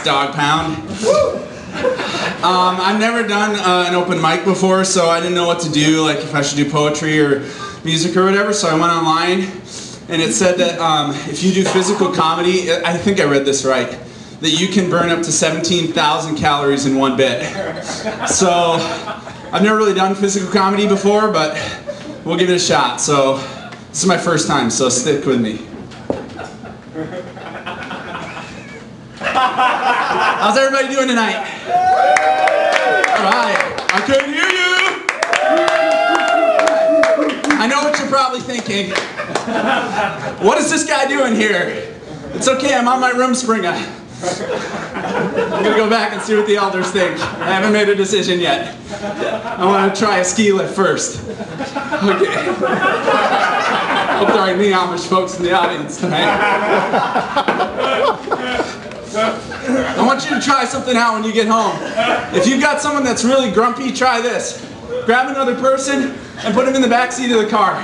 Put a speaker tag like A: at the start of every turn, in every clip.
A: dog pound. I've never done an open mic before, so I didn't know what to do, like if I should do poetry or music or whatever, so I went online and it said that if you do physical comedy, I think I read this right, that you can burn up to 17,000 calories in one bit. So I've never really done physical comedy before, but we'll give it a shot. So this is my first time, so stick with me. How's everybody doing tonight? Alright, I couldn't hear you! I know what you're probably thinking. What is this guy doing here? It's okay, I'm on my room springer. I'm gonna go back and see what the elders think. I haven't made a decision yet. I want to try a ski lift first. Okay. Hope there aren't any Amish folks in the audience tonight. I want you to try something out when you get home. If you've got someone that's really grumpy, try this. Grab another person and put them in the back seat of the car.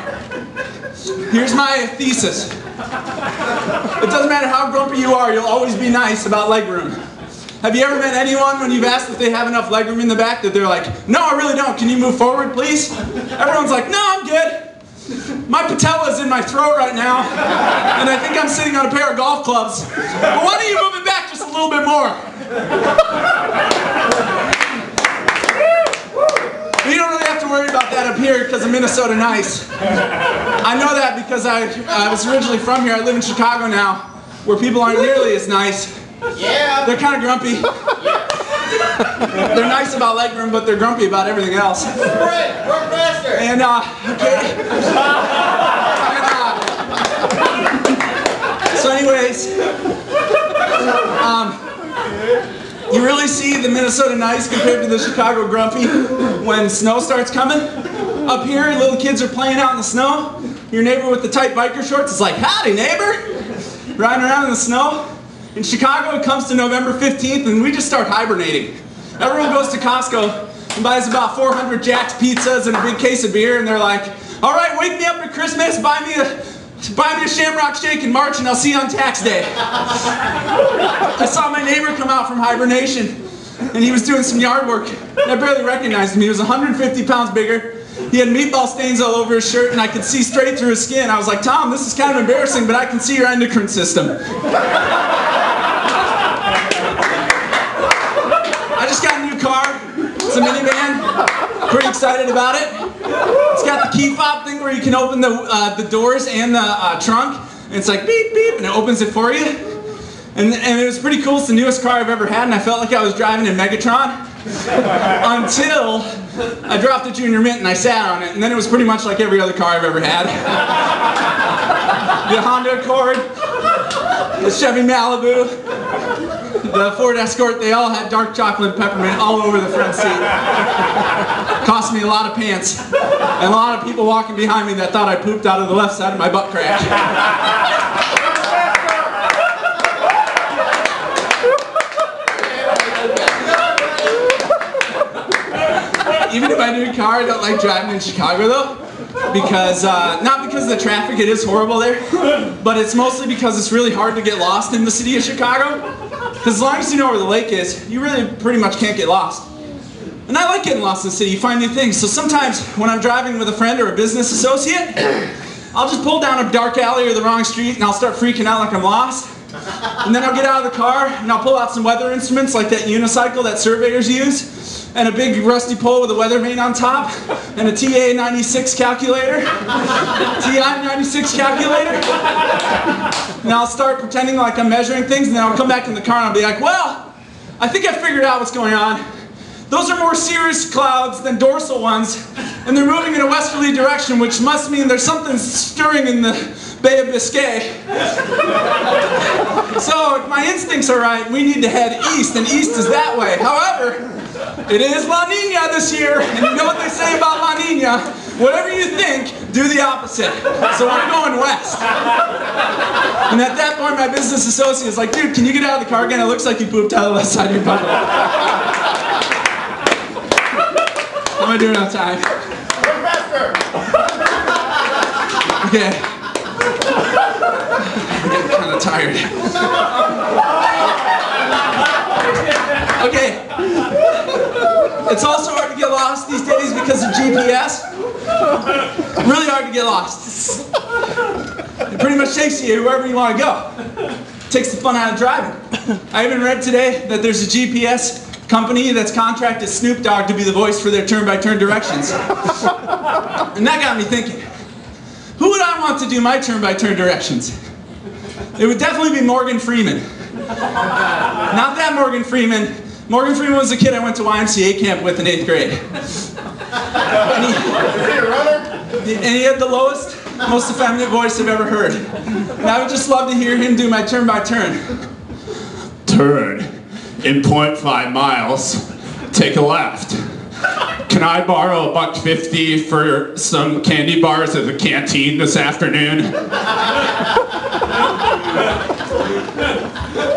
A: Here's my thesis. It doesn't matter how grumpy you are, you'll always be nice about legroom. Have you ever met anyone when you've asked if they have enough legroom in the back that they're like, no, I really don't, can you move forward, please? Everyone's like, no, I'm good. My patella is in my throat right now, and I think I'm sitting on a pair of golf clubs. But why don't you move it back just a little bit more? You don't really have to worry about that up here because of Minnesota nice. I know that because I was originally from here. I live in Chicago now, where people aren't nearly as nice. Yeah. They're kind of grumpy. Yeah. They're nice about legroom, but they're grumpy about everything else. Work faster. And okay. So anyways, you really see the Minnesota nice compared to the Chicago grumpy when snow starts coming. Up here, little kids are playing out in the snow. Your neighbor with the tight biker shorts is like, howdy neighbor, riding around in the snow. In Chicago, it comes to November 15th and we just start hibernating. Everyone goes to Costco and buys about 400 Jack's pizzas and a big case of beer, and they're like, all right, wake me up at Christmas, buy me a Shamrock Shake in March and I'll see you on tax day. I saw my neighbor come out from hibernation and he was doing some yard work. I barely recognized him. He was 150 pounds bigger. He had meatball stains all over his shirt and I could see straight through his skin. I was like, Tom, this is kind of embarrassing, but I can see your endocrine system. I just got a new car. It's a minivan. Pretty excited about it. It's got the key fob thing where you can open the doors and the trunk. And it's like beep, beep, and it opens it for you. And it was pretty cool. It's the newest car I've ever had, and I felt like I was driving in Megatron. Until I dropped the Junior Mint and I sat on it, and then it was pretty much like every other car I've ever had. The Honda Accord, the Chevy Malibu, the Ford Escort, they all had dark chocolate peppermint all over the front seat. Cost me a lot of pants, and a lot of people walking behind me that thought I pooped out of the left side of my butt crack. Even in my new car, I don't like driving in Chicago though, because, not because of the traffic, it is horrible there, but it's mostly because it's really hard to get lost in the city of Chicago, because as long as you know where the lake is, you really pretty much can't get lost. And I like getting lost in the city, you find new things, so sometimes when I'm driving with a friend or a business associate, I'll just pull down a dark alley or the wrong street and I'll start freaking out like I'm lost. And then I'll get out of the car and I'll pull out some weather instruments like that unicycle that surveyors use, and a big rusty pole with a weather vane on top, and a TA96 calculator. TI-96 calculator. And I'll start pretending like I'm measuring things, and then I'll come back in the car and I'll be like, well, I think I figured out what's going on. Those are more cirrus clouds than dorsal ones, and they're moving in a westerly direction, which must mean there's something stirring in the Bay of Biscay. So if my instincts are right, we need to head east, and east is that way. However, it is La Nina this year, and you know what they say about La Nina? Whatever you think, do the opposite. So I'm going west. And at that point, my business associate is like, dude, can you get out of the car again? It looks like you pooped out of the left side of your butt. How am I doing on time? Okay. I'm getting kind of tired. Okay. It's also hard to get lost these days because of GPS. Really hard to get lost. It pretty much takes you wherever you want to go. Takes the fun out of driving. I even read today that there's a GPS company that's contracted Snoop Dogg to be the voice for their turn-by-turn directions. And that got me thinking, who would I want to do my turn-by-turn directions? It would definitely be Morgan Freeman. Not that Morgan Freeman. Morgan Freeman was a kid I went to YMCA camp with in 8th grade. And he had the lowest, most effeminate voice I've ever heard. And I would just love to hear him do my turn-by-turn. Turn in 0.5 miles, take a left. Can I borrow $1.50 for some candy bars at the canteen this afternoon?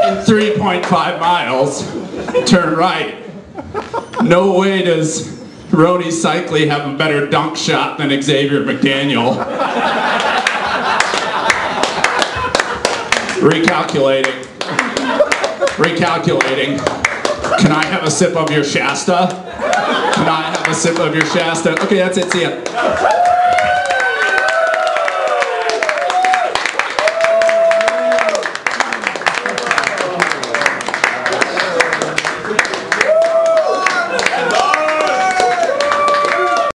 A: In 3.5 miles, turn right. No way does Rony Cycli have a better dunk shot than Xavier McDaniel. Recalculating. Can I have a sip of your Shasta? Can I have a sip of your Shasta? Okay, that's it. See ya.